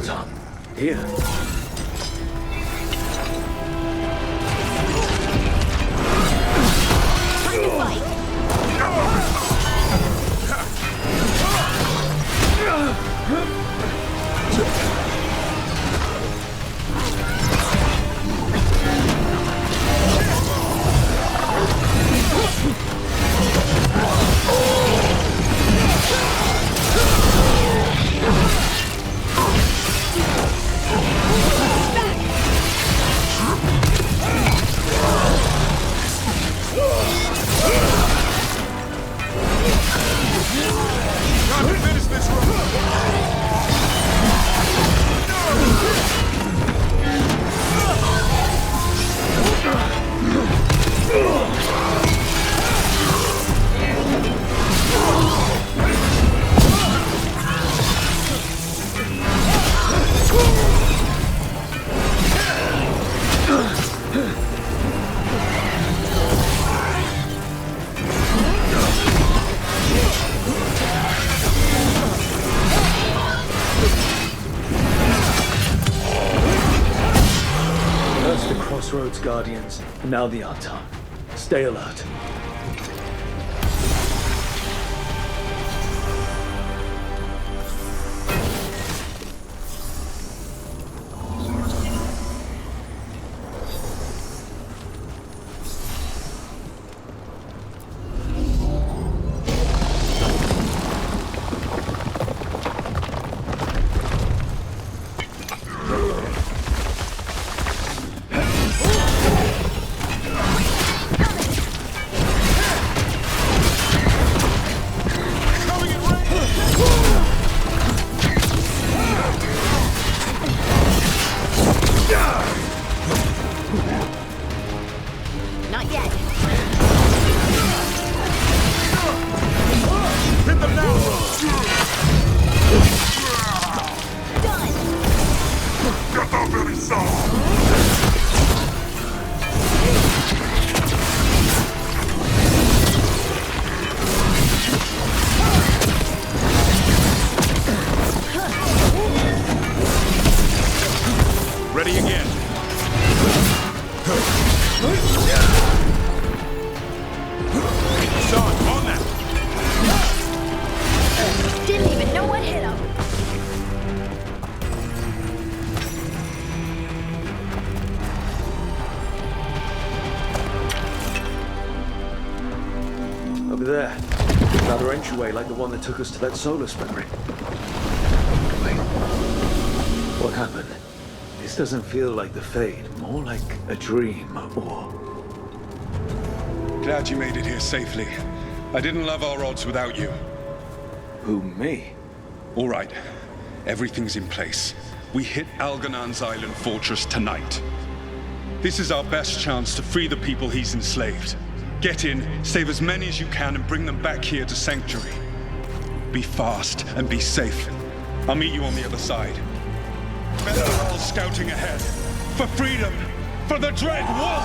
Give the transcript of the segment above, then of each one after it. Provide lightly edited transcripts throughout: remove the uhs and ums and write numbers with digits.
Anton. Here. Time to fight! Guardians, now the Anton. Stay alert. Ready again. Son, on that. Didn't even know what hit him. Over there. Another entryway like the one that took us to that Solus memory. Wait. What happened? This doesn't feel like the Fade, more like a dream, or... Glad you made it here safely. I didn't love our odds without you. Who, me? All right. Everything's in place. We hit Algernon's island fortress tonight. This is our best chance to free the people he's enslaved. Get in, save as many as you can, and bring them back here to Sanctuary. Be fast and be safe. I'll meet you on the other side. Men are all scouting ahead. For freedom! For the Dread Wolf!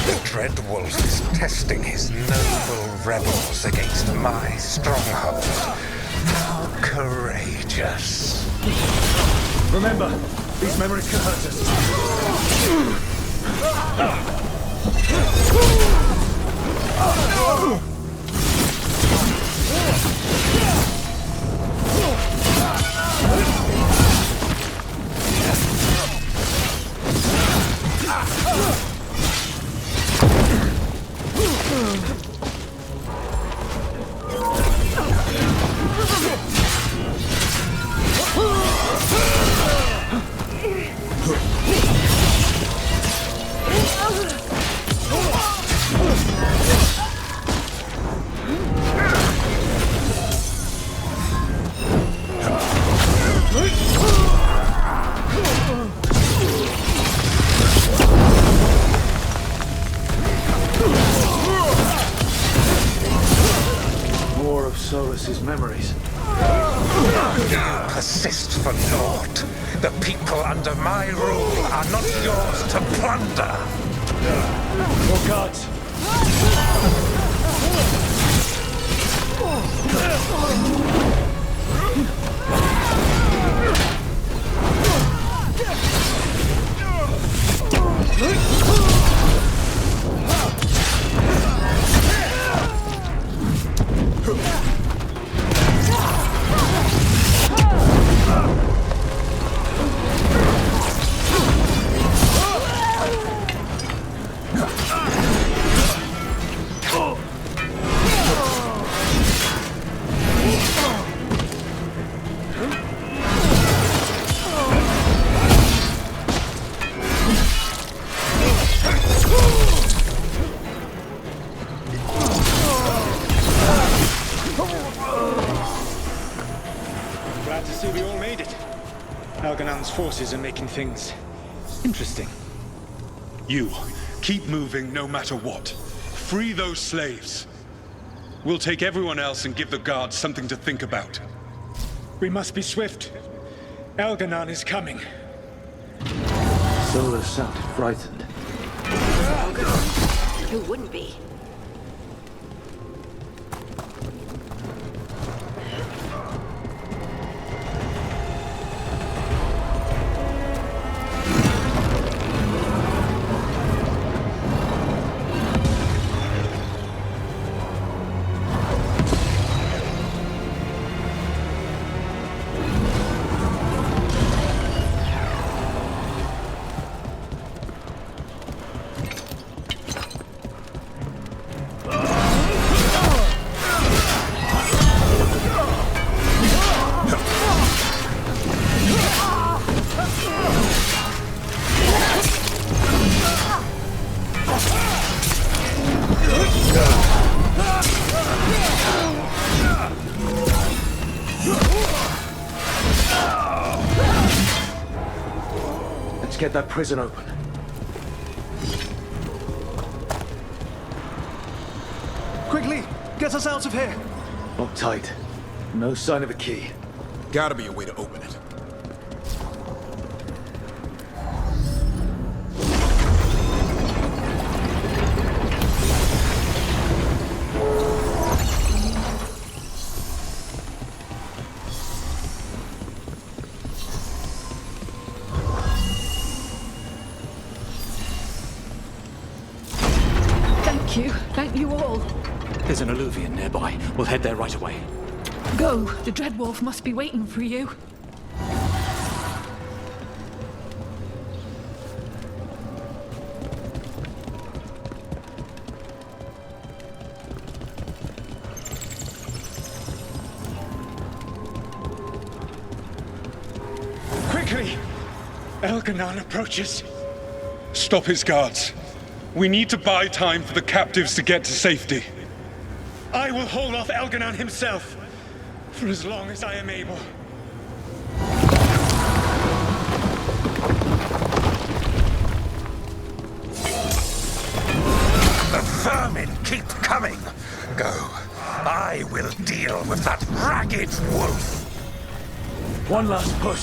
The Dread Wolf is testing his noble rebels against my stronghold. How courageous. Remember, these memories can hurt us. Solus's memories. Persist for naught. The people under my rule are not yours to plunder. More guards. Glad to see we all made it. Alganon's forces are making things interesting. You, keep moving no matter what. Free those slaves. We'll take everyone else and give the guards something to think about. We must be swift. Alganon is coming. Solus sounded frightened. Who wouldn't be? Let's get that prison open. Quickly, get us out of here! Locked tight. No sign of a key. Gotta be a way to open it. Thank you all. There's an alluvion nearby. We'll head there right away. Go. The Dreadwolf must be waiting for you. Quickly! Alganon approaches. Stop his guards. We need to buy time for the captives to get to safety. I will hold off Alganon himself for as long as I am able. The vermin keep coming. Go. I will deal with that ragged wolf. One last push.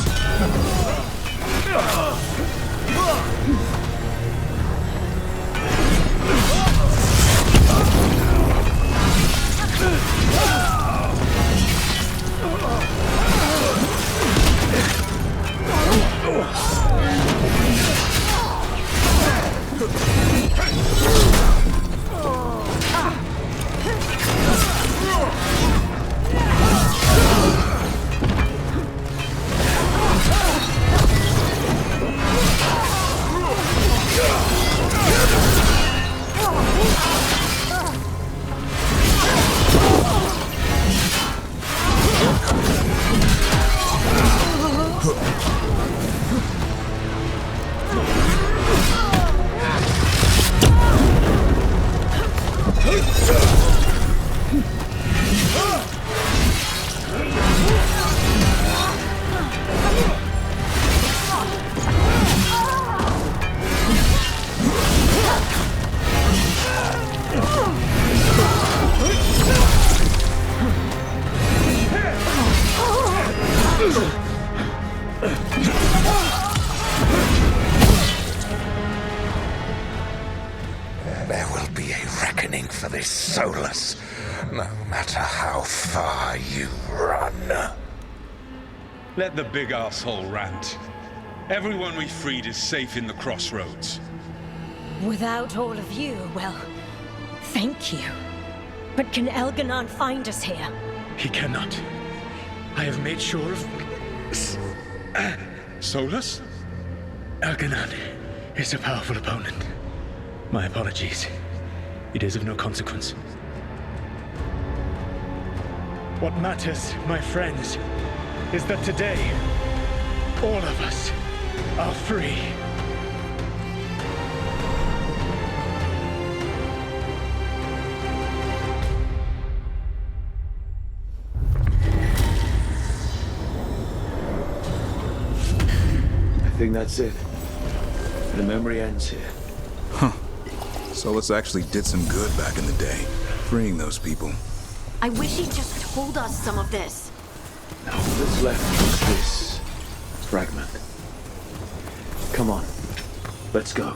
There will be a reckoning for this Solus. No matter how far you run. Let the big asshole rant. Everyone we freed is safe in the crossroads. Without all of you, well, thank you. But can Elganon find us here? He cannot. I have made sure of... Solus? Elganon is a powerful opponent. My apologies. It is of no consequence. What matters, my friends, is that today, all of us are free. I think that's it. The memory ends here. Solus actually did some good back in the day, freeing those people. I wish he'd just told us some of this. Now all that's left is this fragment. Come on, let's go.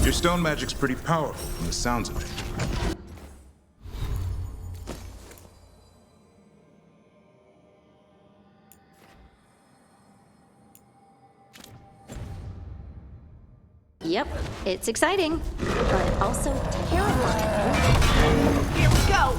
Your stone magic's pretty powerful from the sounds of it. Yep, it's exciting, but also terrifying. Here we go!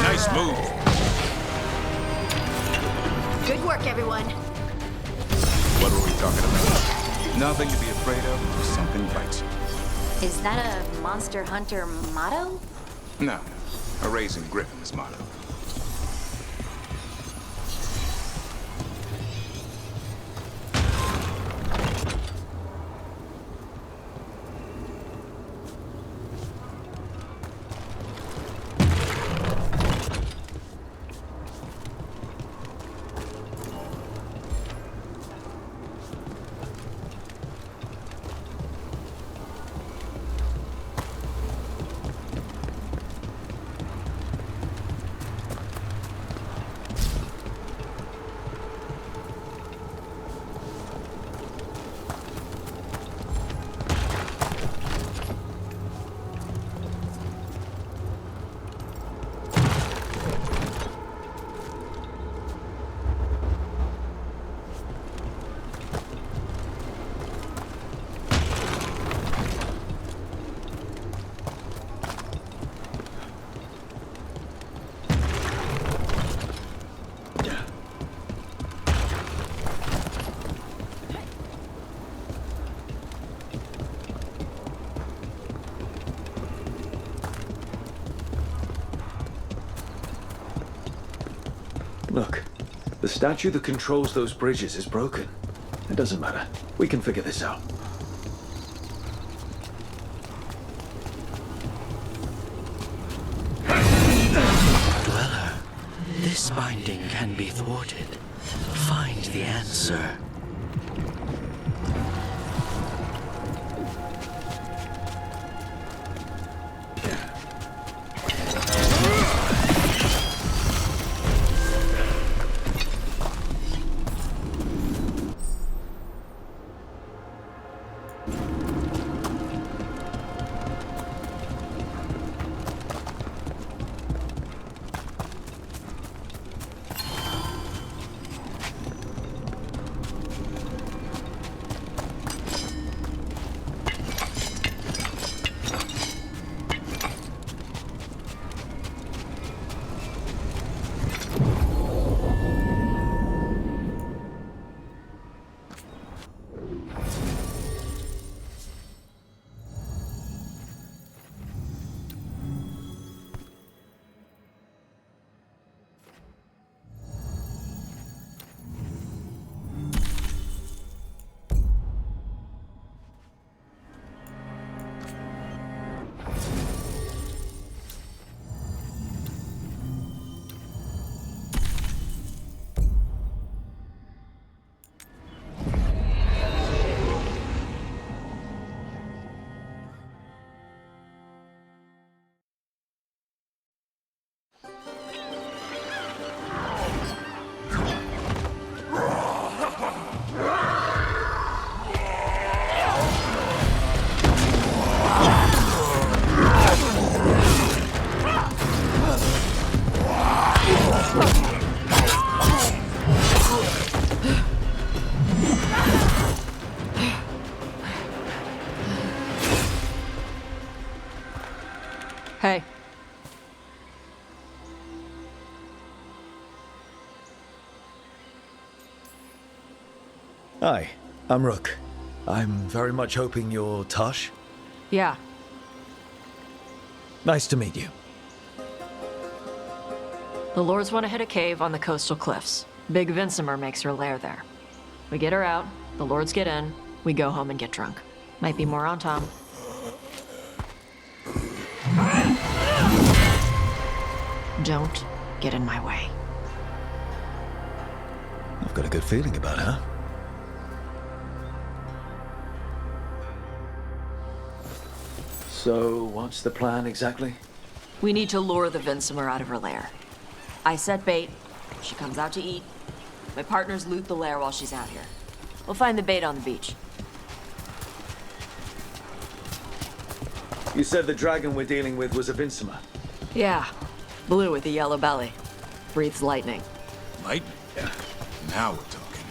Nice move. Good work, everyone. What were we talking about? Nothing to be afraid of if something bites you. Is that a Monster Hunter motto? No, a raising Griffin's motto. Look, the statue that controls those bridges is broken. It doesn't matter. We can figure this out. this binding can be thwarted, find the answer. Hey. Hi, I'm Rook. I'm very much hoping you're Tosh. Yeah. Nice to meet you. The Lords want to hit a cave on the coastal cliffs. Big Vincimer makes her lair there. We get her out, the Lords get in, we go home and get drunk. Might be more on Tom. Don't get in my way. I've got a good feeling about her. So, what's the plan exactly? We need to lure the Vincimer out of her lair. I set bait, she comes out to eat. My partners loot the lair while she's out here. We'll find the bait on the beach. You said the dragon we're dealing with was a Vincimer. Yeah, blue with a yellow belly. Breathes lightning. Lightning? Yeah. Now we're talking.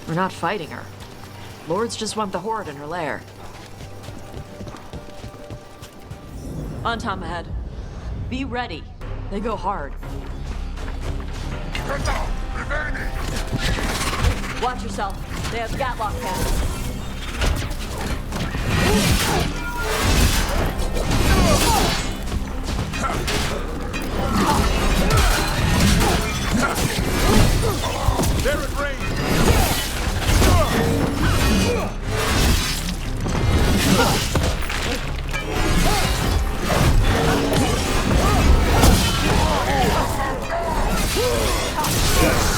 We're not fighting her. Lords just want the horde in her lair. On Tom ahead. Be ready. They go hard. Watch yourself. They have Gatlock cannons. They're at range!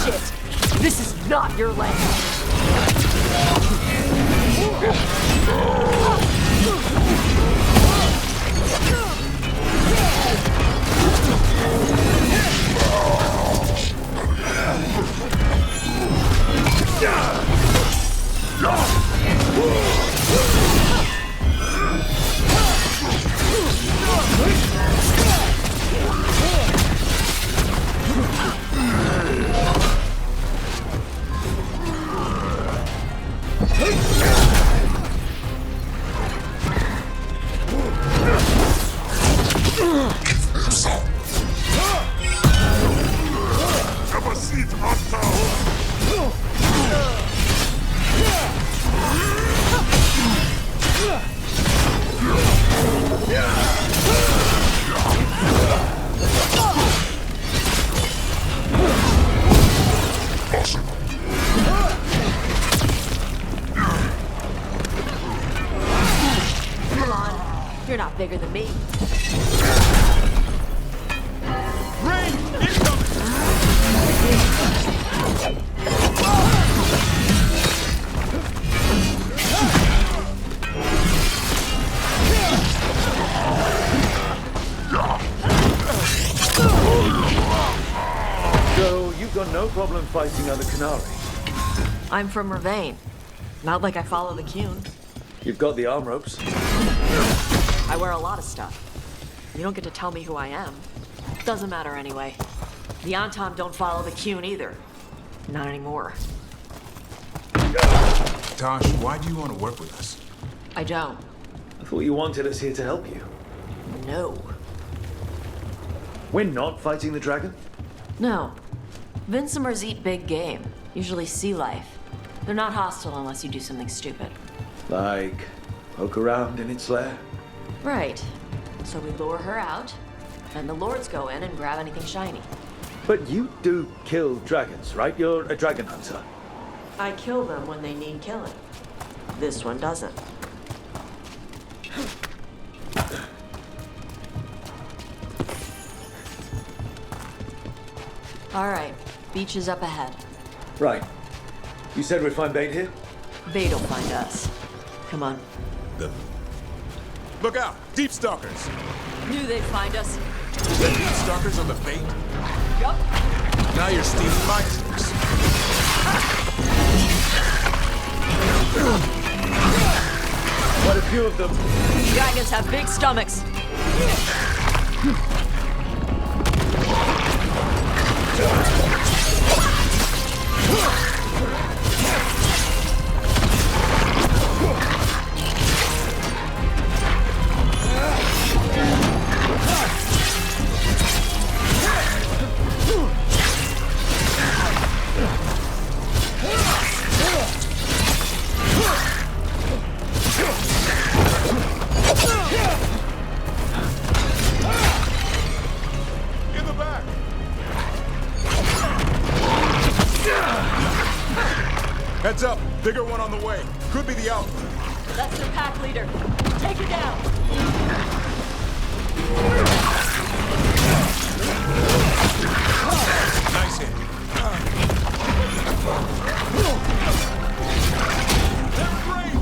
Shit! This is not your land! you've got no problem fighting other Canary. I'm from Ravane. Not like I follow the Cune. You've got the arm ropes. I wear a lot of stuff. You don't get to tell me who I am. Doesn't matter anyway. The Antom don't follow the Cune either. Not anymore. Tosh, why do you want to work with us? I don't. I thought you wanted us here to help you. No. We're not fighting the dragon? No. Vincimers eat big game. Usually sea life. They're not hostile unless you do something stupid. Like, poke around in its lair? Right. So we lure her out, and the lords go in and grab anything shiny. But you do kill dragons, right? You're a dragon hunter. I kill them when they need killing. This one doesn't. All right, beach is up ahead. Right. You said we'd find bait here? Bait'll find us. Come on. Look out! Deep stalkers! Knew they'd find us. The deep stalkers on the bait? Yup. Now you're stealing my tricks. Quite a few of them. Dragons have big stomachs. In the back! Heads up! Bigger one on the way. Could be the Alpha. That's their pack leader. Take it down. Nice hit. They're great!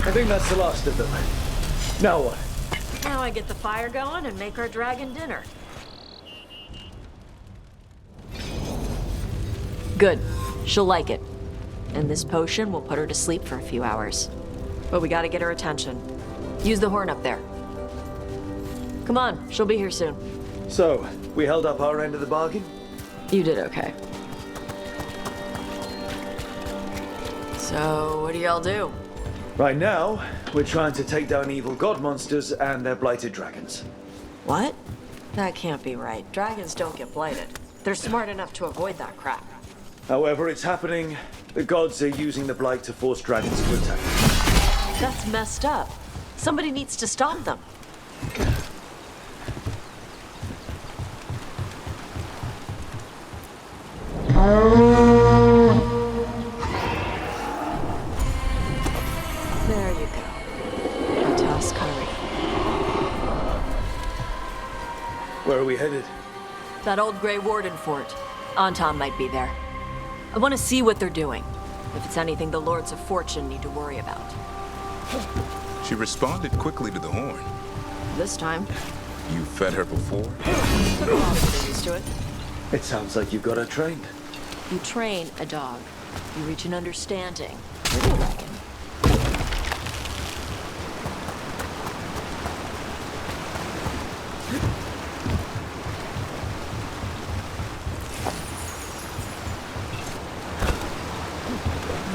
I think that's the last of them. Now what? Now I get the fire going and make our dragon dinner. Good. She'll like it. And this potion will put her to sleep for a few hours. But we gotta get her attention. Use the horn up there. Come on, she'll be here soon. So, we held up our end of the bargain? You did okay. So, what do y'all do? Right now, we're trying to take down evil god monsters and their blighted dragons. What? That can't be right. Dragons don't get blighted. They're smart enough to avoid that crap. However it's happening, the gods are using the blight to force dragons to attack. That's messed up. Somebody needs to stop them. There you go. Atas Kari. Where are we headed? That old Grey Warden fort. Anton might be there. I want to see what they're doing. If it's anything the Lords of Fortune need to worry about. She responded quickly to the horn. This time. You fed her before? Took a while to get used to it. It sounds like you've got her trained. You train a dog. You reach an understanding with a dragon.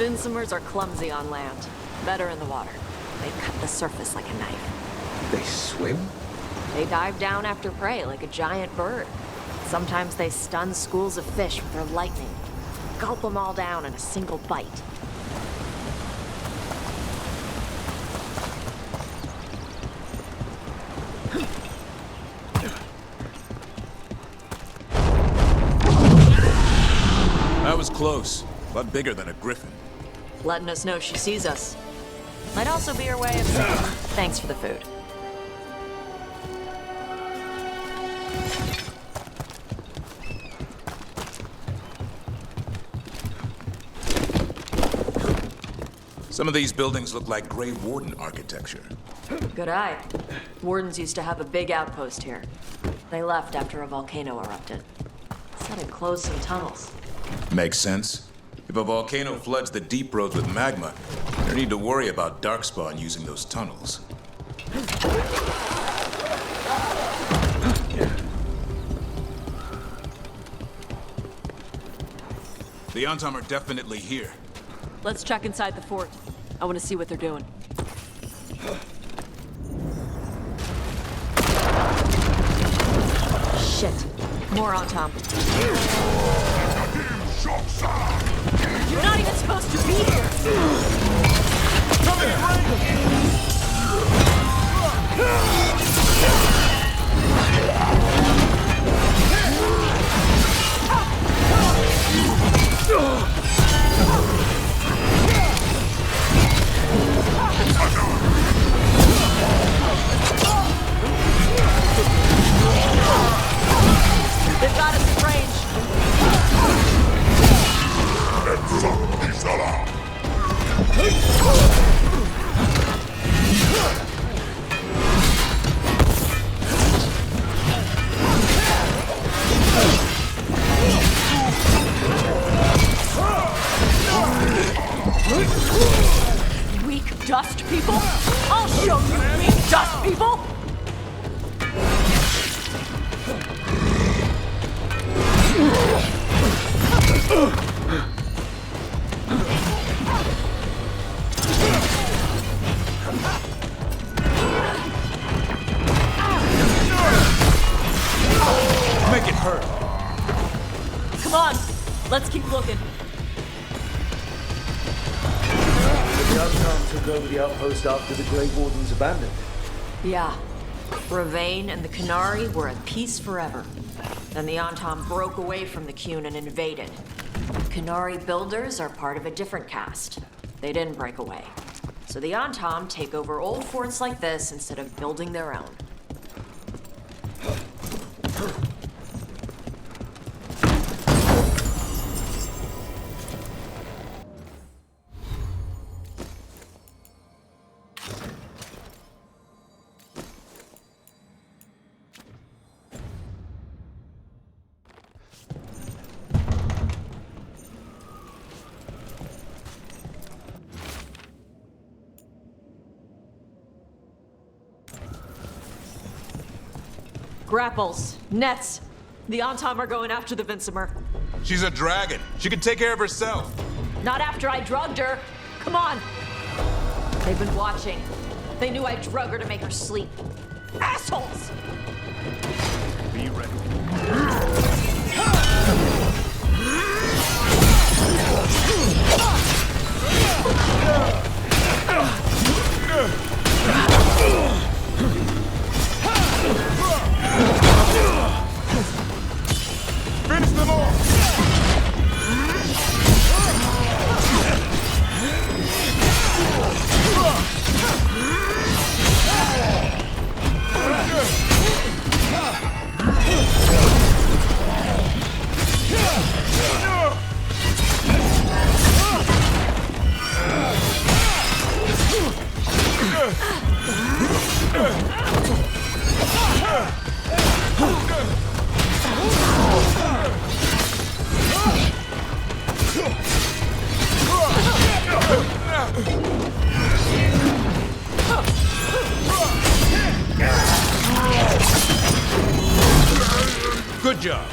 Vincimers are clumsy on land, better in the water. They cut the surface like a knife. They swim? They dive down after prey like a giant bird. Sometimes they stun schools of fish with their lightning. Gulp them all down in a single bite. That was close. A lot bigger than a griffin. Letting us know she sees us. Might also be her way of saying thanks for the food. Some of these buildings look like Grey Warden architecture. Good eye. Wardens used to have a big outpost here. They left after a volcano erupted. Said it closed some tunnels. Makes sense. If a volcano floods the deep roads with magma, you don't need to worry about Darkspawn using those tunnels. The Antom are definitely here. Let's check inside the fort. I want to see what they're doing. Shit. More Antom. You're not even supposed to be here! Coming in range! They've got us in range. Weak dust people? I'll show you weak dust people! Make it hurt. Come on, let's keep looking. The Antom took over the outpost after the Grey Wardens abandoned it. Yeah. Ravane and the Canary were at peace forever. Then the Antom broke away from the Qun and invaded. Canary builders are part of a different caste. They didn't break away. So the Antom take over old forts like this instead of building their own. Grapples, nets. The Antom are going after the Vincimer. She's a dragon. She can take care of herself. Not after I drugged her. Come on. They've been watching. They knew I drug her to make her sleep. Assholes! Be ready. Finish them all! Good job.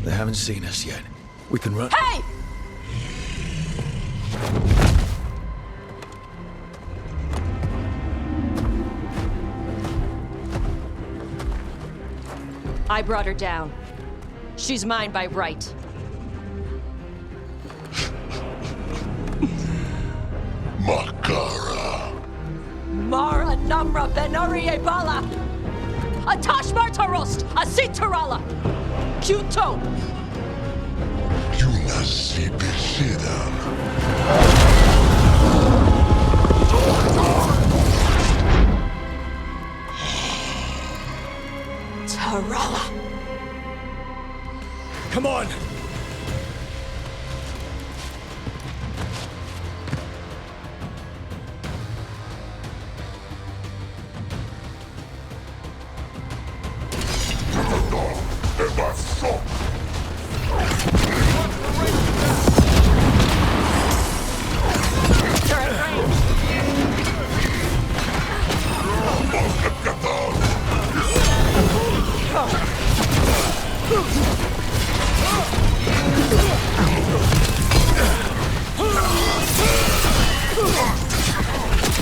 They haven't seen us yet. We can run. Hey! I brought her down. She's mine by right. Makara. Mara Namra Benari Ebala! Atash Martarost! Asitarala! Kyuto! Yunasi Bisidan. Tarala! Come on!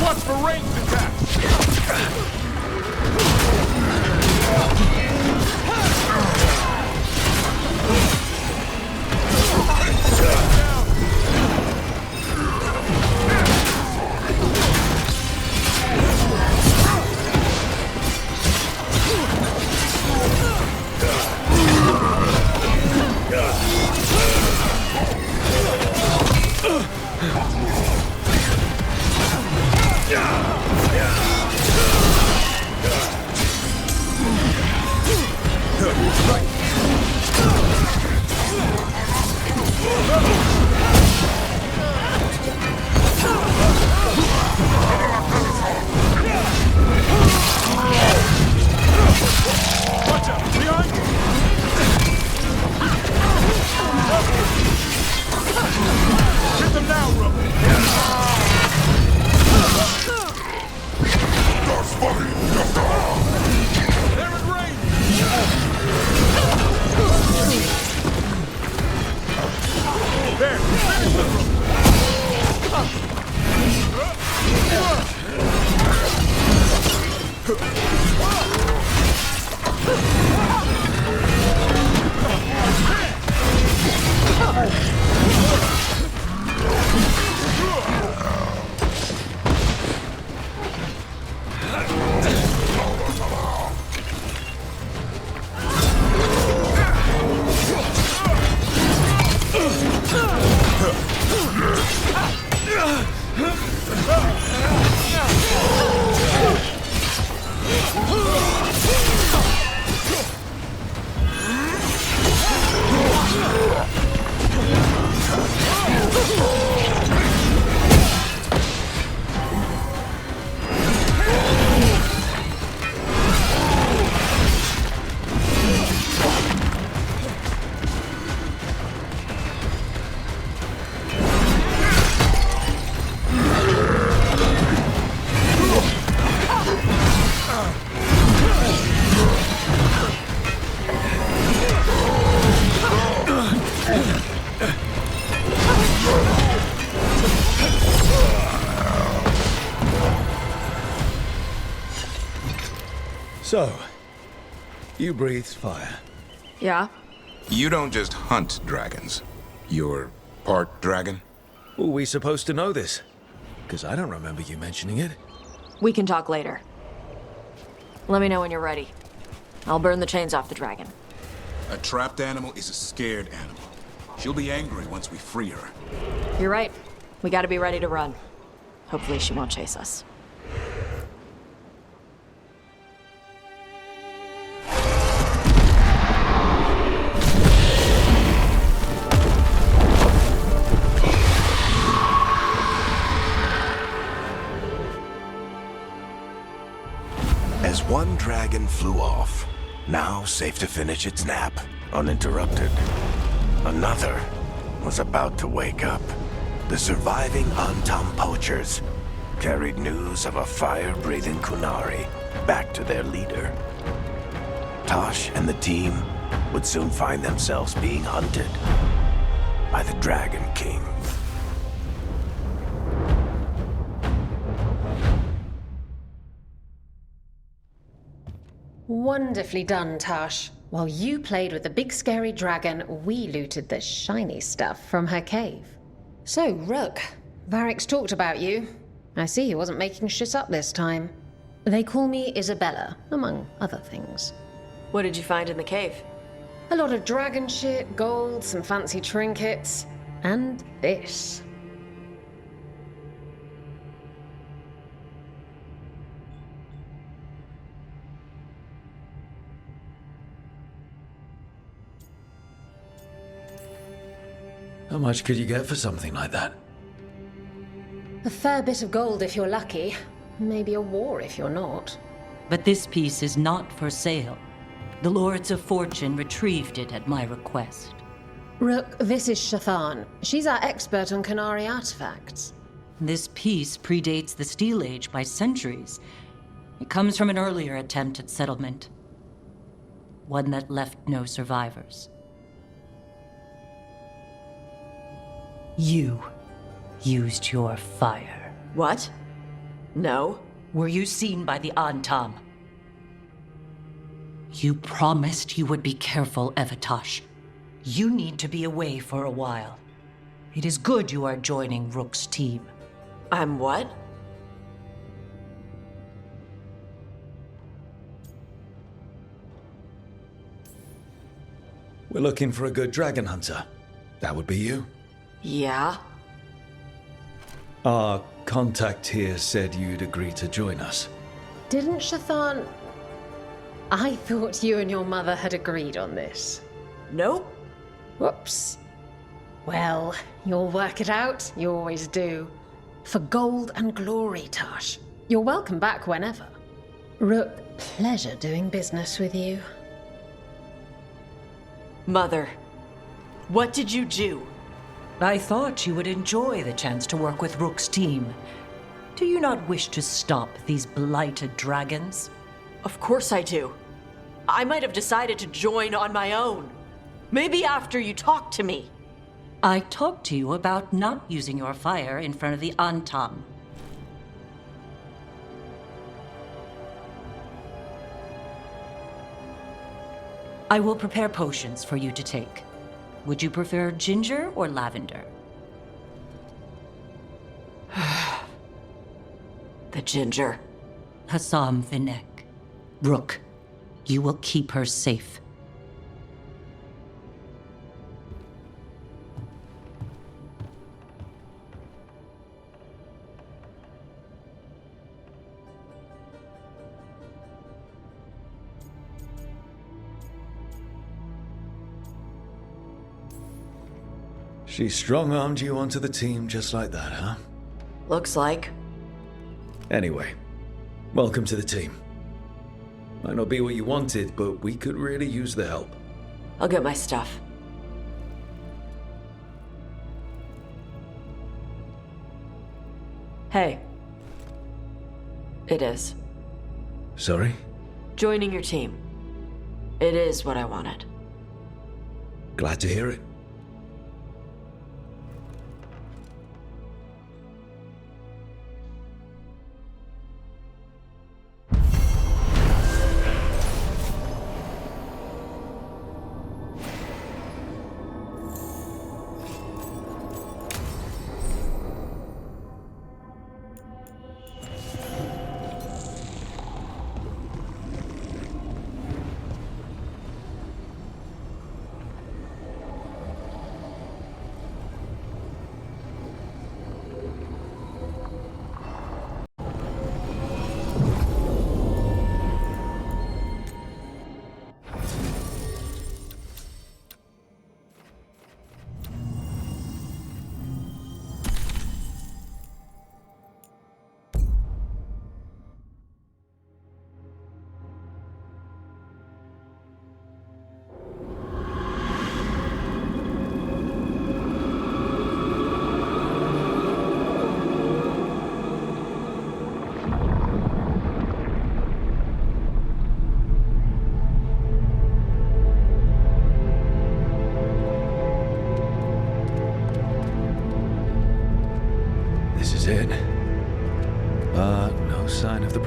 Watch for ranged attacks! So, you breathed fire. Yeah? You don't just hunt dragons. You're part dragon? Were we supposed to know this? Because I don't remember you mentioning it. We can talk later. Let me know when you're ready. I'll burn the chains off the dragon. A trapped animal is a scared animal. She'll be angry once we free her. You're right. We gotta be ready to run. Hopefully she won't chase us. As one dragon flew off, now safe to finish its nap, uninterrupted, another was about to wake up. The surviving Antam poachers carried news of a fire-breathing Kunari back to their leader. Tosh and the team would soon find themselves being hunted by the Dragon King. Wonderfully done, Tosh. While you played with the big scary dragon, we looted the shiny stuff from her cave. So, Rook, Varric's talked about you. I see he wasn't making shit up this time. They call me Isabella, among other things. What did you find in the cave? A lot of dragon shit, gold, some fancy trinkets, and this. How much could you get for something like that? A fair bit of gold if you're lucky. Maybe a war if you're not. But this piece is not for sale. The Lords of Fortune retrieved it at my request. Rook, this is Shathan. She's our expert on Kunari artifacts. This piece predates the Steel Age by centuries. It comes from an earlier attempt at settlement. One that left no survivors. You used your fire. What? No. Were you seen by the Antam? You promised you would be careful, Evatosh. You need to be away for a while. It is good you are joining Rook's team. I'm what? We're looking for a good dragon hunter. That would be you. Yeah? Our contact here said you'd agree to join us. Didn't Shathan... I thought you and your mother had agreed on this. Nope. Whoops. Well, you'll work it out. You always do. For gold and glory, Tosh. You're welcome back whenever. Rook, pleasure doing business with you. Mother, what did you do? I thought you would enjoy the chance to work with Rook's team. Do you not wish to stop these blighted dragons? Of course I do. I might have decided to join on my own. Maybe after you talked to me. I talked to you about not using your fire in front of the Antam. I will prepare potions for you to take. Would you prefer ginger or lavender? The ginger. Hassam Vinek. Rook, you will keep her safe. She strong-armed you onto the team just like that, huh? Looks like. Anyway, welcome to the team. Might not be what you wanted, but we could really use the help. I'll get my stuff. Hey. It is. Sorry? Joining your team. It is what I wanted. Glad to hear it.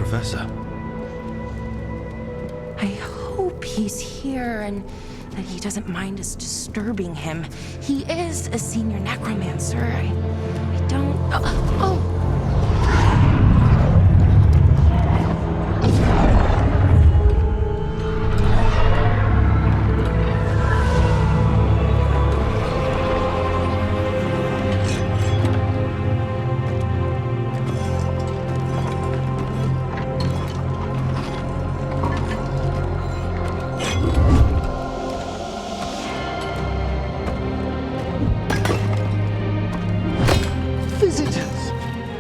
Professor? I hope he's here and that he doesn't mind us disturbing him. He is a senior necromancer. I don't... Oh!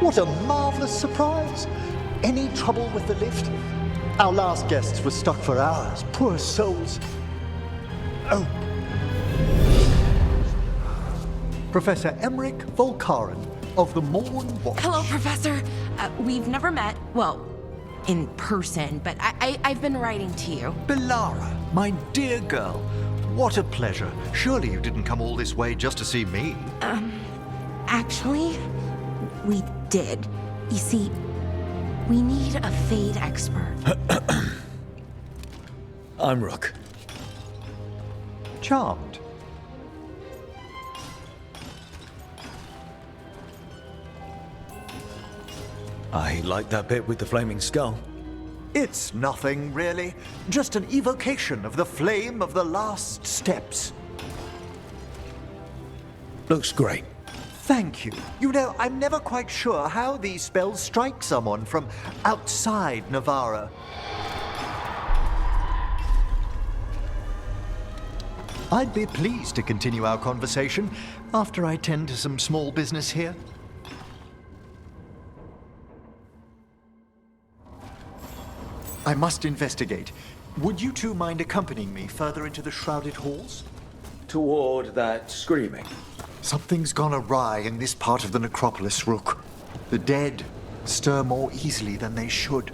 What a marvelous surprise! Any trouble with the lift? Our last guests were stuck for hours. Poor souls. Oh. Professor Emmerich Volkaren of the Morn Watch. Hello, Professor. We've never met, well, in person, but I've been writing to you. Belara, my dear girl. What a pleasure. Surely you didn't come all this way just to see me. Actually, we did. You see, we need a Fade expert. I'm Rook. Charmed. I like that bit with the flaming skull. It's nothing, really. Just an evocation of the flame of the last steps. Looks great. Thank you. You know, I'm never quite sure how these spells strike someone from outside Navarra. I'd be pleased to continue our conversation after I tend to some small business here. I must investigate. Would you two mind accompanying me further into the shrouded halls? Toward that screaming. Something's gone awry in this part of the necropolis, Rook. The dead stir more easily than they should.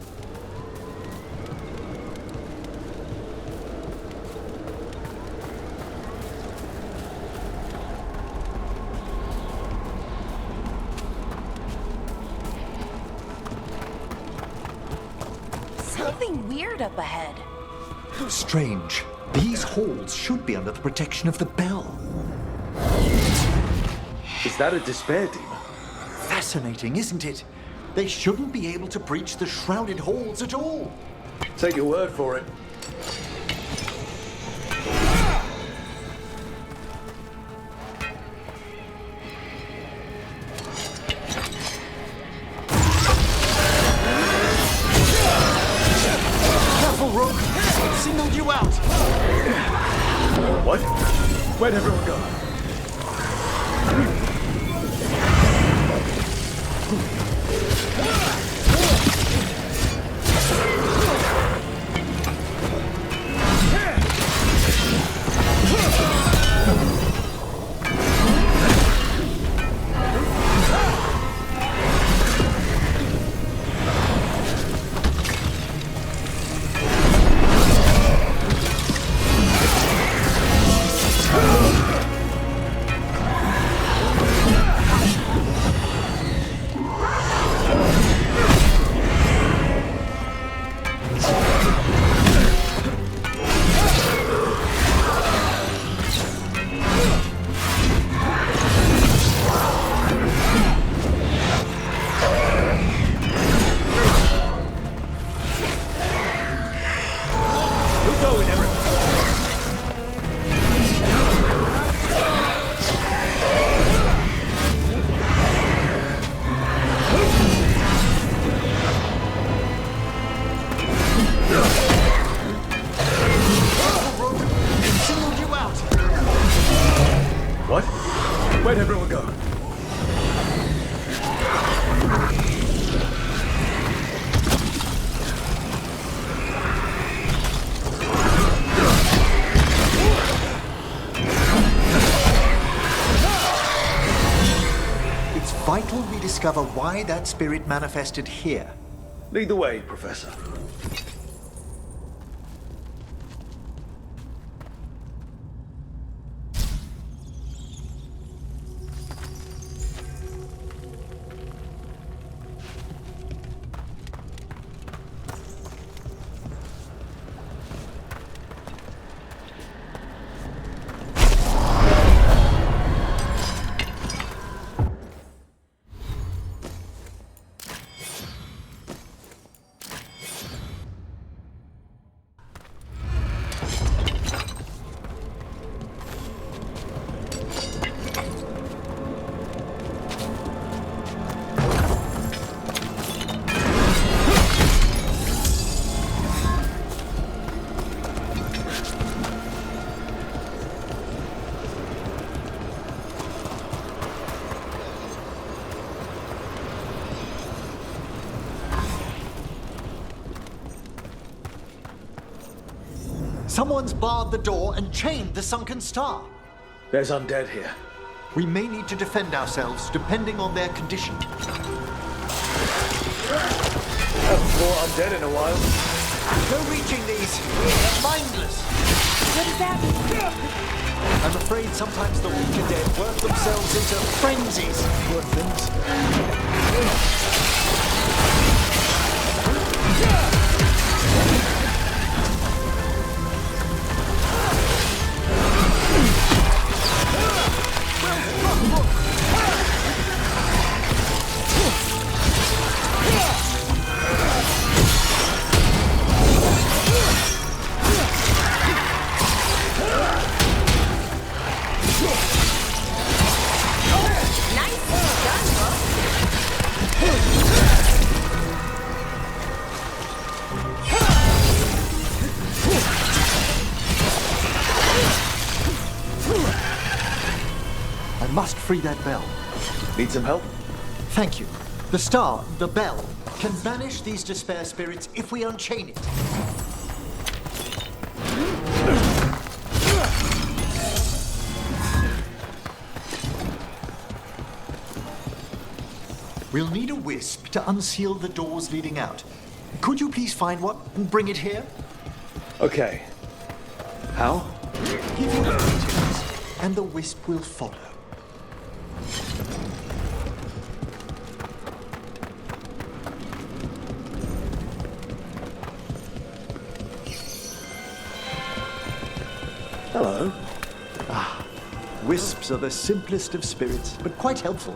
Something weird up ahead. Strange. These halls should be under the protection of the bell. Is that a despair demon? Fascinating, isn't it? They shouldn't be able to breach the shrouded halls at all. Take your word for it. Careful, Rook! Singled you out! What? Where'd everyone go? Where'd everyone go? It's vital we discover why that spirit manifested here. Lead the way, Professor. Someone's barred the door and chained the sunken star. There's undead here. We may need to defend ourselves depending on their condition. Haven't fought undead in a while. No reaching these. They're mindless. What is that? I'm afraid sometimes the weak and dead work themselves into frenzies. Poor things. I must free that bell. Need some help? Thank you. The star, the bell, can banish these despair spirits if we unchain it. We'll need a wisp to unseal the doors leading out. Could you please find one and bring it here? Okay. How? Give your details, and the wisp will follow. Hello. Wisps are the simplest of spirits, but quite helpful.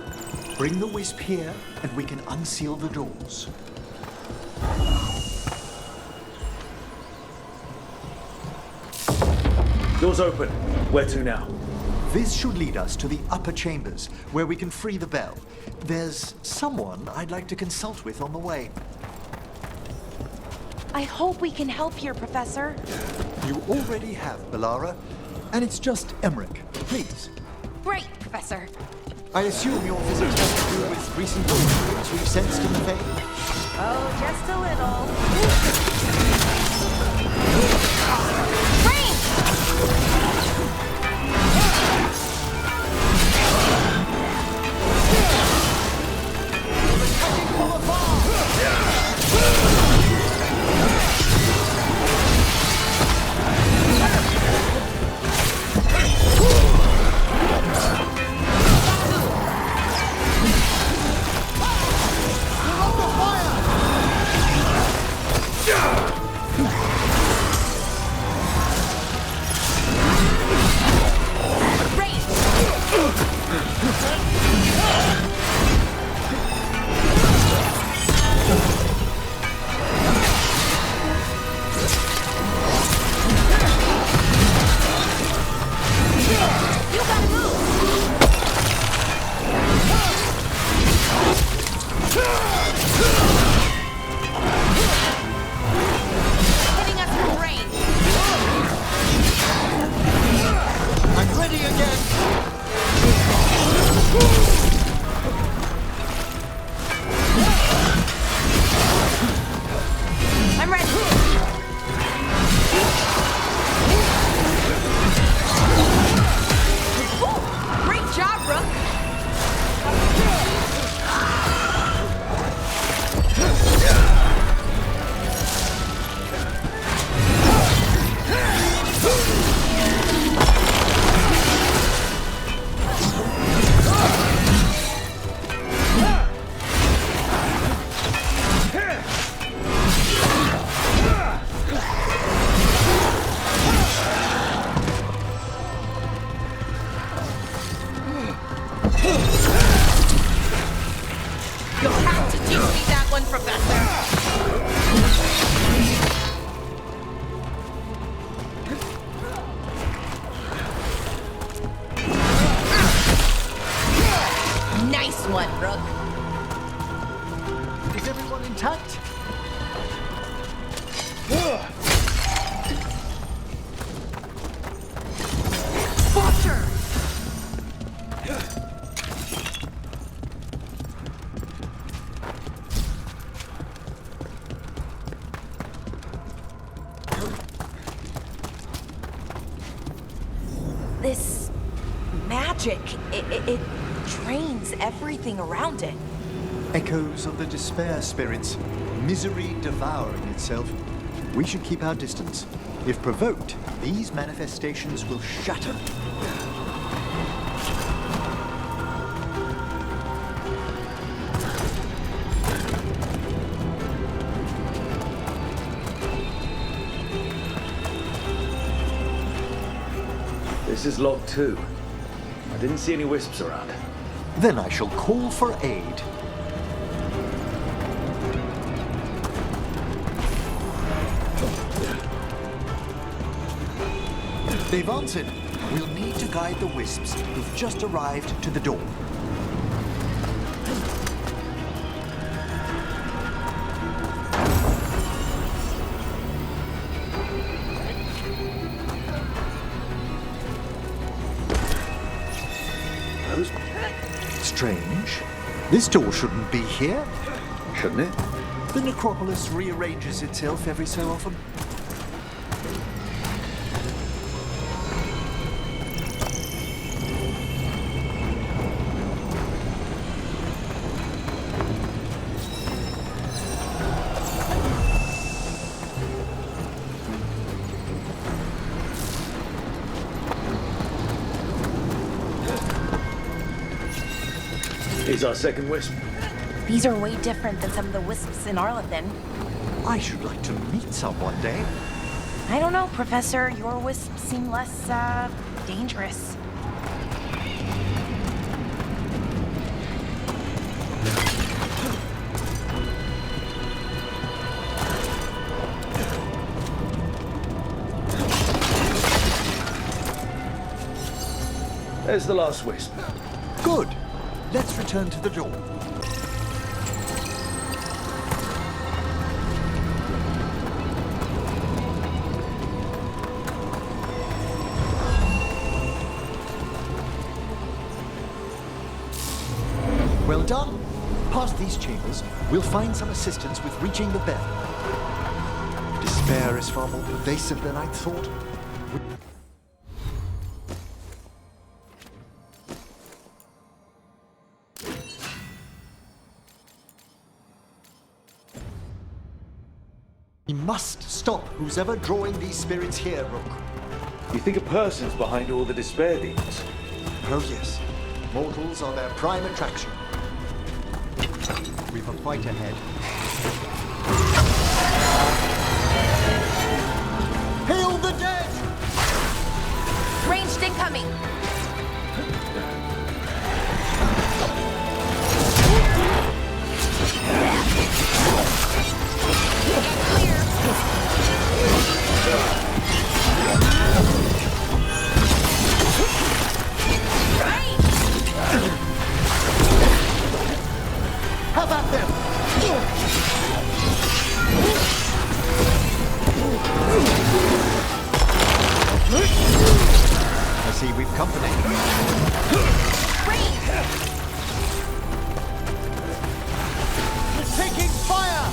Bring the wisp here, and we can unseal the doors. Doors open. Where to now? This should lead us to the upper chambers, where we can free the bell. There's someone I'd like to consult with on the way. I hope we can help here, Professor. You already have, Belara, and it's just Emmerich. Please. Great, Professor. I assume your visit has to do with recent movements we've sensed in the vein? Oh, just a little. this magic. It drains everything around it. Echoes of the despair spirits, misery devouring itself. We should keep our distance. If provoked, these manifestations will shatter. This is log 2. I didn't see any wisps around. Then I shall call for aid. They've answered. We'll need to guide the wisps who've just arrived to the door. Strange. This door shouldn't be here. Shouldn't it? The necropolis rearranges itself every so often. Here's our second wisp. These are way different than some of the wisps in Arlethan. I should like to meet some one day. I don't know, Professor. Your wisps seem less, dangerous. There's the last wisp. Good. Let's return to the door. Well done. Past these chambers, we'll find some assistance with reaching the bell. Despair is far more pervasive than I'd thought. We must stop who's ever drawing these spirits here, Rook. You think a person's behind all the despair demons? Oh yes. Mortals are their prime attraction. We've a fight ahead. Hail the dead! Ranged incoming! How about them? I see we've company. We're taking fire!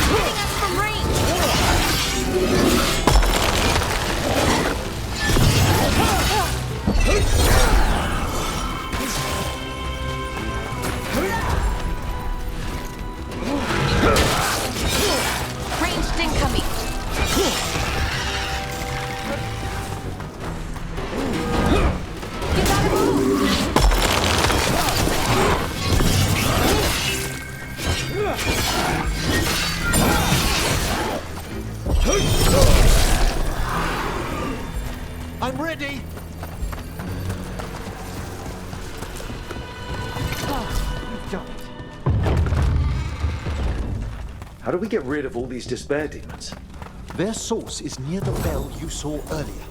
Hitting us from range! Ranged incoming! You gotta move! I'm ready! You've done it. How do we get rid of all these despair demons? Their source is near the bell you saw earlier.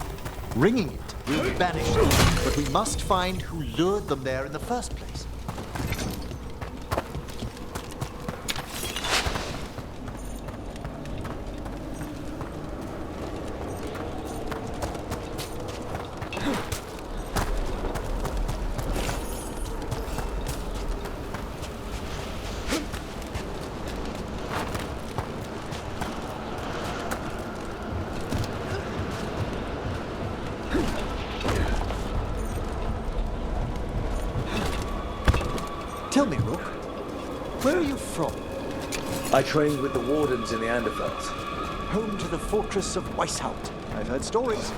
Ringing it will banish them, but we must find who lured them there in the first place. Where are you from? I trained with the wardens in the Anderfels. Home to the fortress of Weishaupt. I've heard stories.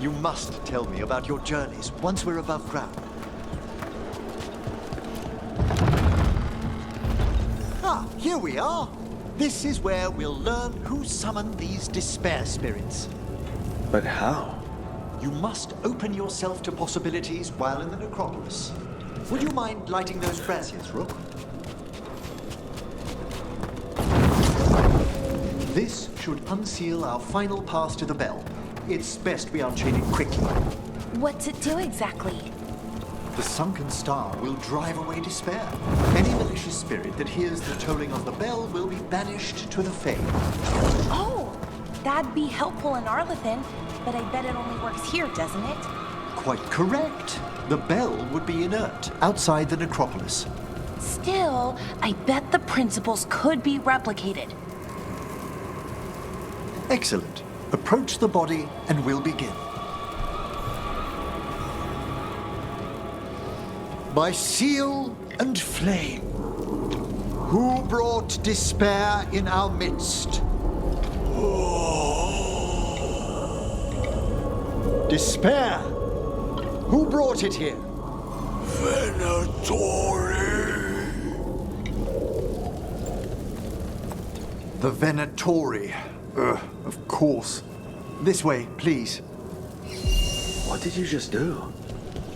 You must tell me about your journeys once we're above ground. Ah, here we are. This is where we'll learn who summoned these despair spirits. But how? You must open yourself to possibilities while in the necropolis. Would you mind lighting those braziers, Rook? This should unseal our final pass to the bell. It's best we unchain it quickly. What's it do exactly? The sunken star will drive away despair. Any malicious spirit that hears the tolling of the bell will be banished to the Fae. Oh, that'd be helpful in Arlethan, but I bet it only works here, doesn't it? Quite correct. The bell would be inert outside the necropolis. Still, I bet the principles could be replicated. Excellent. Approach the body and we'll begin. By seal and flame, who brought despair in our midst? Despair! Who brought it here? Venatori! The Venatori. Of course. This way, please. What did you just do?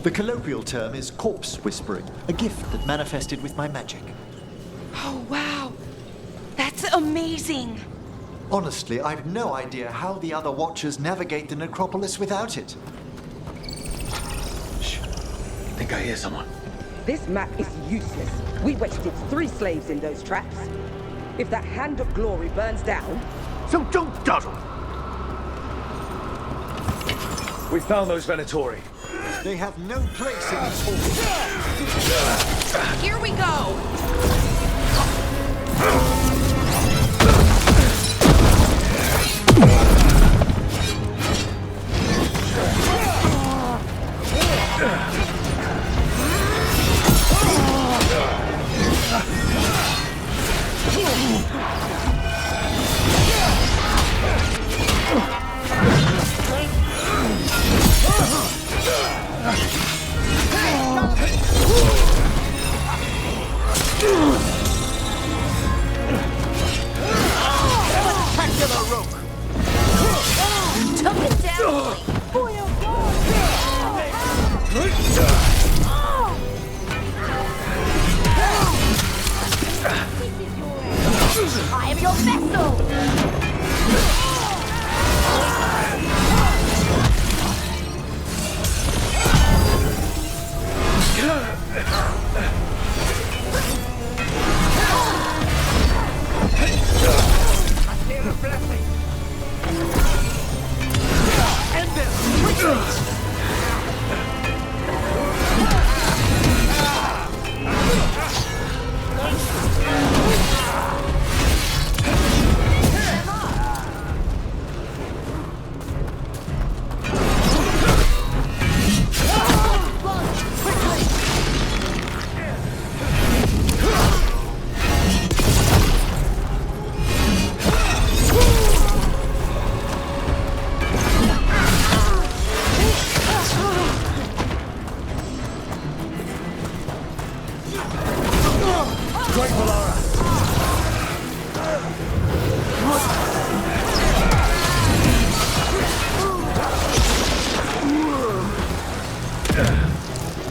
The colloquial term is corpse whispering, a gift that manifested with my magic. Oh, wow. That's amazing. Honestly, I've no idea how the other Watchers navigate the necropolis without it. Shh. I think I hear someone. This map is useless. We wasted 3 slaves in those traps. If that Hand of Glory burns down... So don't dawdle! We found those Venatori. They have no place in this hall. Here we go! Took it down! I am your vessel!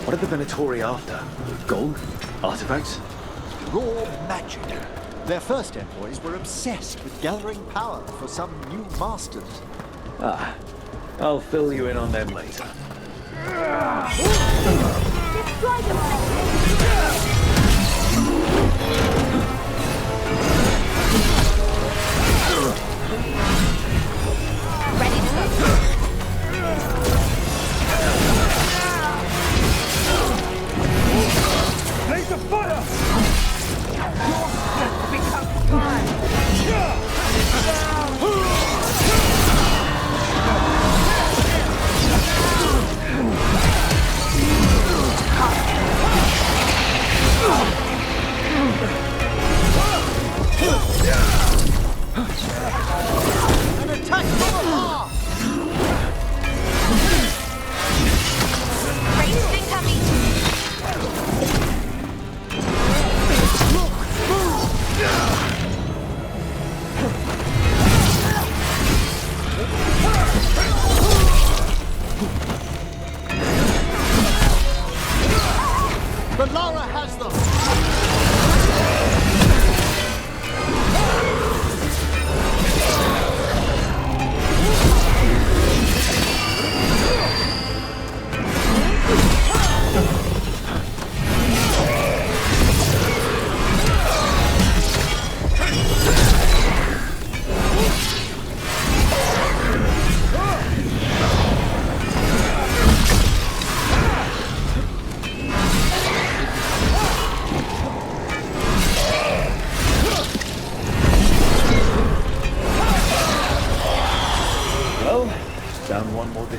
What are the Venatori after? Gold? Artifacts? Raw magic. Their first envoys were obsessed with gathering power for some new masters. Ah, I'll fill you in on them later. Ready to go. Blaze of fire! Your strength becomes mine!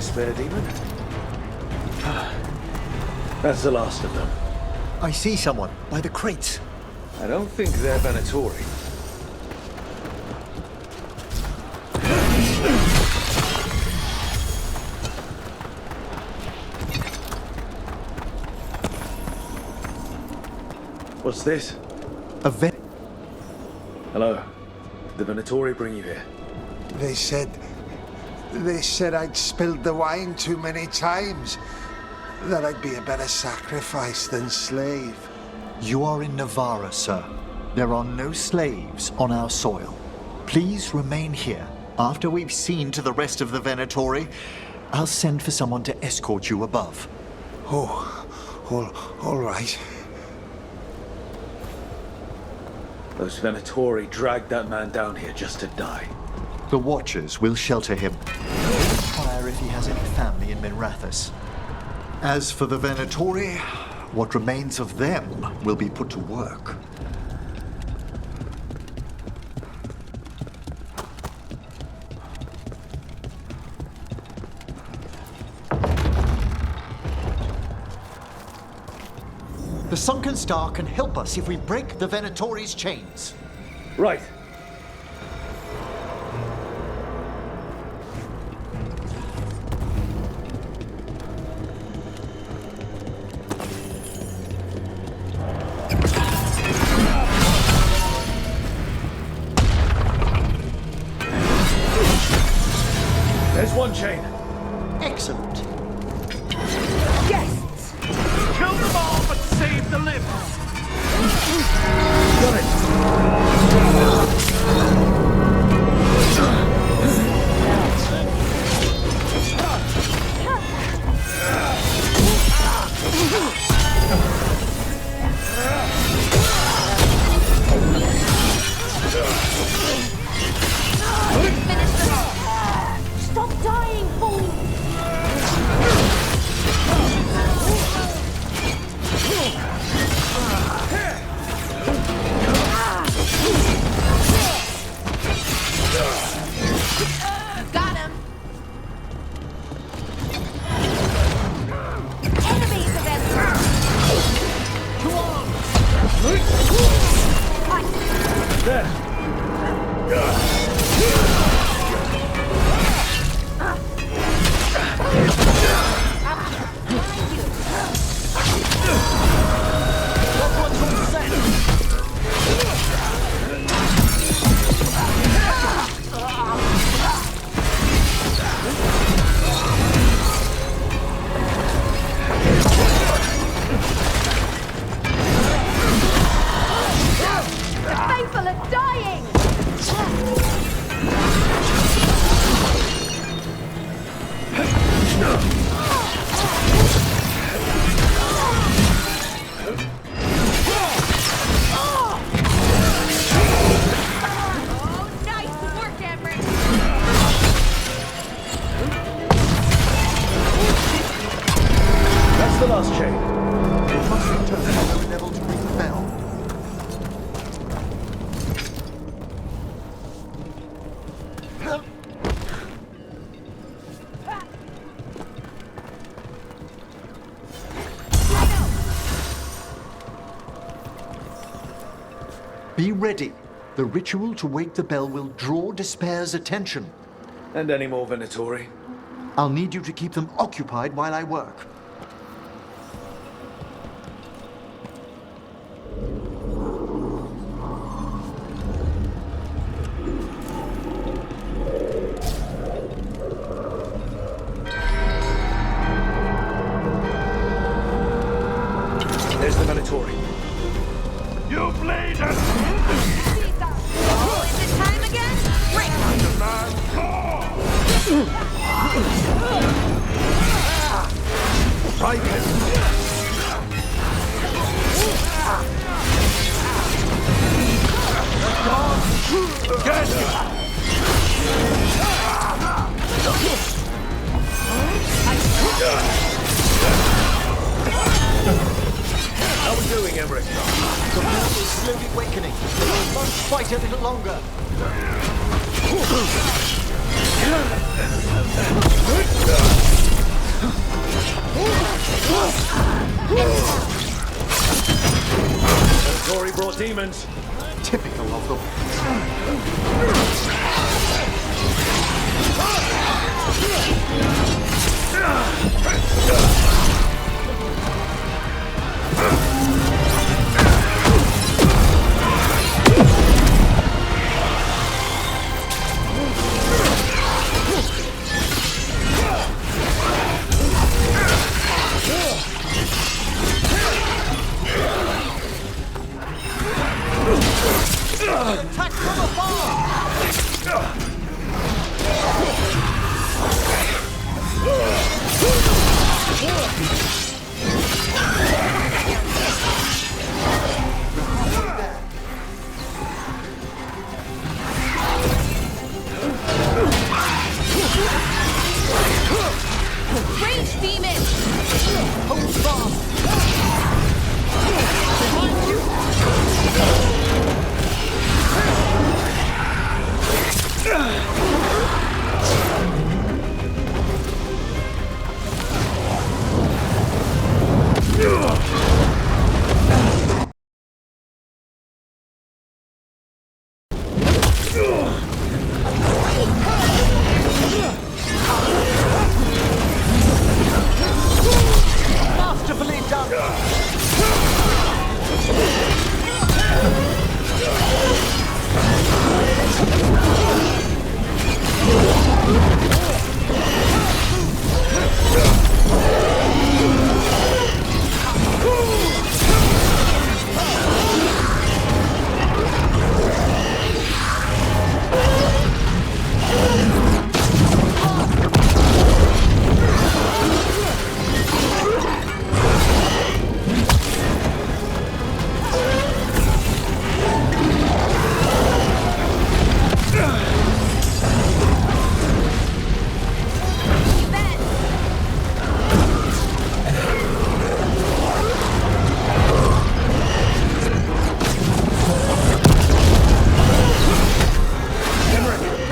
despair demon. That's the last of them. I see someone by the crates. I don't think they're Venatori. What's this? A vet. Hello. The Venatori bring you here. They said I'd spilled the wine too many times. That I'd be a better sacrifice than slave. You are in Navarra, sir. There are no slaves on our soil. Please remain here. After we've seen to the rest of the Venatori, I'll send for someone to escort you above. Oh, all right. Those Venatori dragged that man down here just to die. The Watchers will shelter him. Fire if he has any family in Minrathous. As for the Venatori, what remains of them will be put to work. The Sunken Star can help us if we break the Venatori's chains. Right. There's one chain. Excellent. Guests! Kill them all, but save the limbs! Got Stop dying, fool! Got him! Enemies of Ezra! The faithful are dying! That's the last chain. We must return to low level to ring the bell. Be ready. The ritual to wake the bell will draw Despair's attention. And any more Venatori? I'll need you to keep them occupied while I work. There's the Venatori. You bleed us! Oh, is it time again? Break! Right How are we doing, Emmerich? The bell is slowly awakening. We must fight a little longer. Tory brought demons. Typical of them. Attack from afar! Range demon! Hold fast! Behind you! Masterfully done!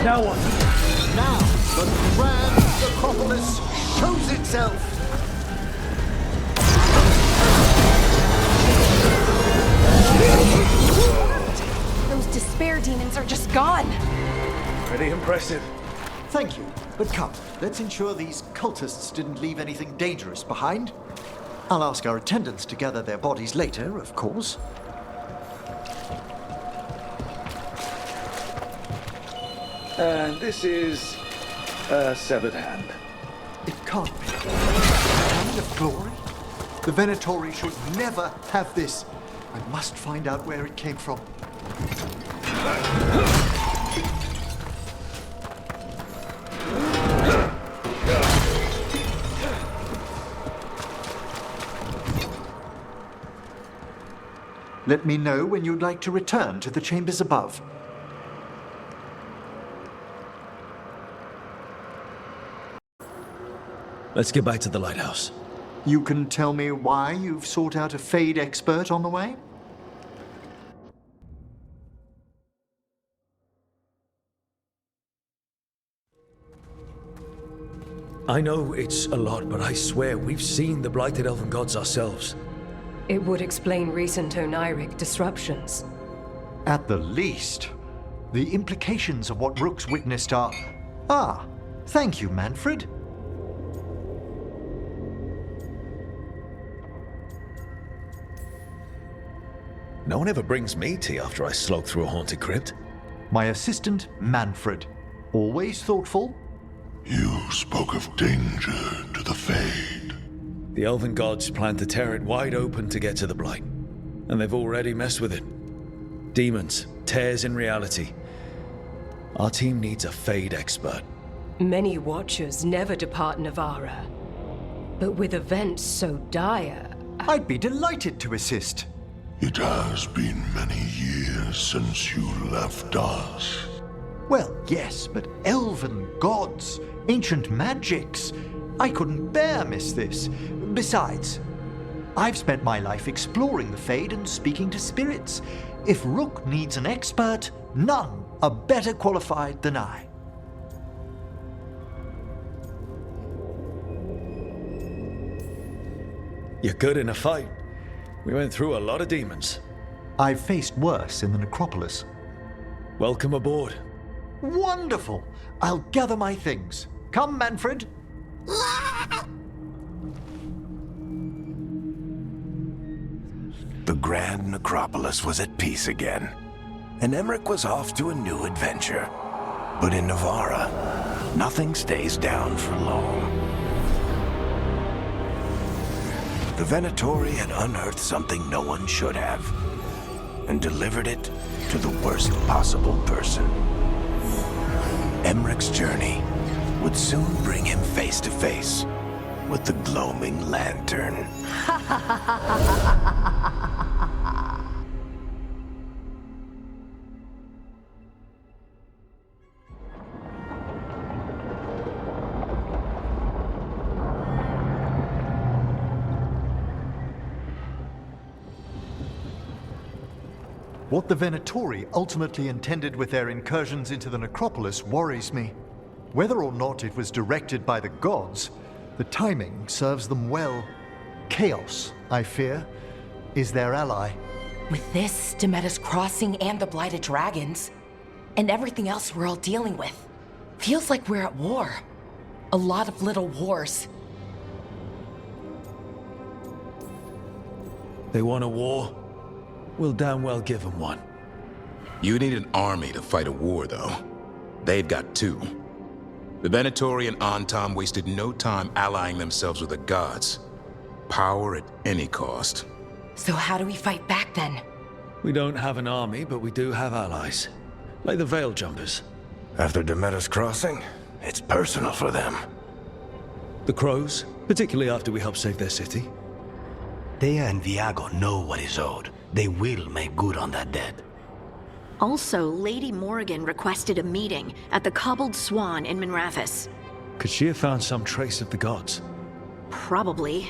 Now what? Now, the grand necropolis shows itself! Those despair demons are just gone. Pretty impressive. Thank you, but come, let's ensure these cultists didn't leave anything dangerous behind. I'll ask our attendants to gather their bodies later, of course. And this is a severed hand. It can't be. Hand of glory? The Venatori should never have this. I must find out where it came from. Let me know when you'd like to return to the chambers above. Let's get back to the lighthouse. You can tell me why you've sought out a Fade expert on the way? I know it's a lot, but I swear we've seen the blighted elven gods ourselves. It would explain recent oniric disruptions. At the least. The implications of what Rook's witnessed are... Ah, thank you, Manfred. No one ever brings me tea after I slog through a haunted crypt. My assistant, Manfred. Always thoughtful. You spoke of danger to the Fade. The elven gods plan to tear it wide open to get to the blight. And they've already messed with it. Demons, tears in reality. Our team needs a Fade expert. Many Watchers never depart Navara. But with events so dire... I'd be delighted to assist. It has been many years since you left us. Well, yes, but elven gods, ancient magics. I couldn't bear miss this. Besides, I've spent my life exploring the Fade and speaking to spirits. If Rook needs an expert, none are better qualified than I. You're good in a fight. We went through a lot of demons. I've faced worse in the necropolis. Welcome aboard. Wonderful! I'll gather my things. Come, Manfred. The grand necropolis was at peace again, and Emmerich was off to a new adventure. But in Navarra, nothing stays down for long. The Venatori had unearthed something no one should have, and delivered it to the worst possible person. Emmerich's journey would soon bring him face to face with the gloaming lantern. What the Venatori ultimately intended with their incursions into the necropolis worries me. Whether or not it was directed by the gods, the timing serves them well. Chaos, I fear, is their ally. With this, Demeter's crossing and the blighted dragons, and everything else we're all dealing with, feels like we're at war. A lot of little wars. They want a war? We'll damn well give them one. You need an army to fight a war, though. They've got two. The Venatori and Antam wasted no time allying themselves with the gods. Power at any cost. So how do we fight back, then? We don't have an army, but we do have allies. Like the Veil Jumpers. After Demeter's crossing, it's personal for them. The Crows, particularly after we helped save their city. Thea and Viago know what is owed. They will make good on that debt. Also, Lady Morrigan requested a meeting at the Cobbled Swan in Minrathous. Could she have found some trace of the gods? Probably.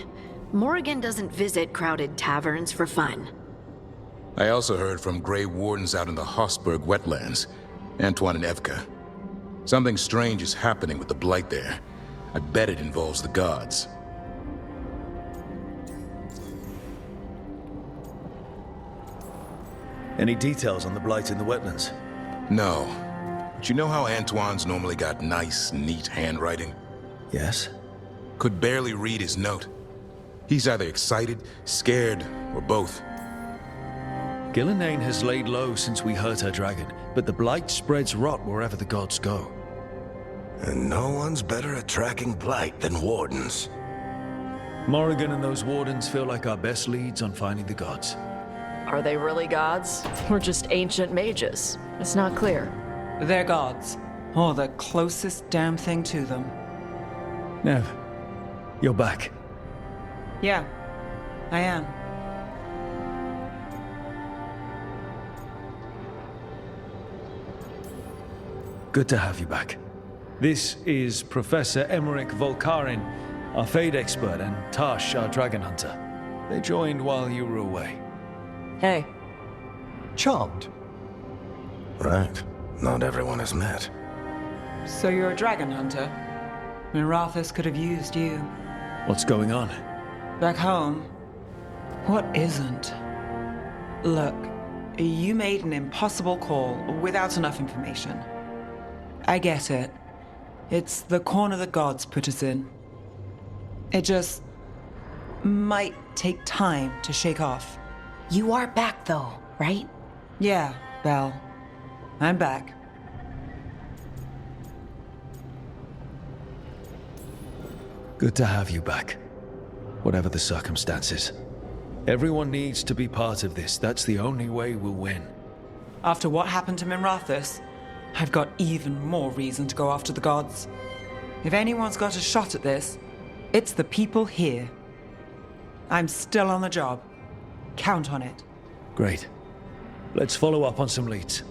Morrigan doesn't visit crowded taverns for fun. I also heard from Grey Wardens out in the Hossberg wetlands, Antoine and Evka. Something strange is happening with the Blight there. I bet it involves the gods. Any details on the Blight in the wetlands? No. But you know how Antoine's normally got nice, neat handwriting? Yes. Could barely read his note. He's either excited, scared, or both. Gillenane has laid low since we hurt her dragon, but the Blight spreads rot wherever the gods go. And no one's better at tracking Blight than Wardens. Morrigan and those Wardens feel like our best leads on finding the gods. Are they really gods? Or just ancient mages? It's not clear. They're gods. Or the closest damn thing to them. Nev, you're back. Yeah, I am. Good to have you back. This is Professor Emmerich Volkarin, our Fade expert, and Tash, our dragon hunter. They joined while you were away. Hey. Charmed. Right. Not everyone has met. So you're a dragon hunter? Minrathous could have used you. What's going on? Back home? What isn't? Look, you made an impossible call without enough information. I get it. It's the corner the gods put us in. It just might take time to shake off. You are back, though, right? Yeah, Belle. I'm back. Good to have you back. Whatever the circumstances. Everyone needs to be part of this. That's the only way we'll win. After what happened to Minrathous, I've got even more reason to go after the gods. If anyone's got a shot at this, it's the people here. I'm still on the job. Count on it. Great. Let's follow up on some leads.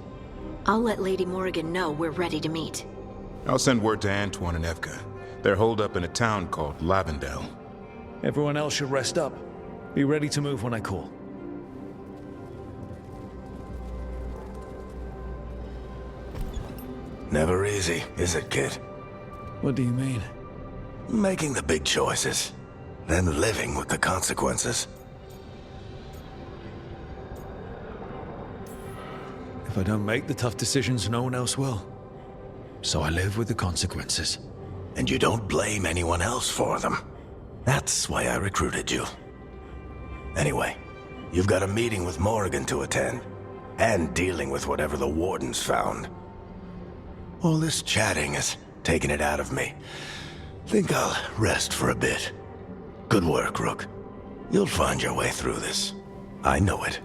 I'll let Lady Morrigan know we're ready to meet. I'll send word to Antoine and Evka. They're holed up in a town called Lavendel. Everyone else should rest up. Be ready to move when I call. Never easy, is it, kid? What do you mean? Making the big choices. then living with the consequences. If I don't make the tough decisions, no one else will. So I live with the consequences. And you don't blame anyone else for them. That's why I recruited you. Anyway, you've got a meeting with Morrigan to attend, and dealing with whatever the Warden's found. All this chatting has taken it out of me. Think I'll rest for a bit. Good work, Rook. You'll find your way through this. I know it.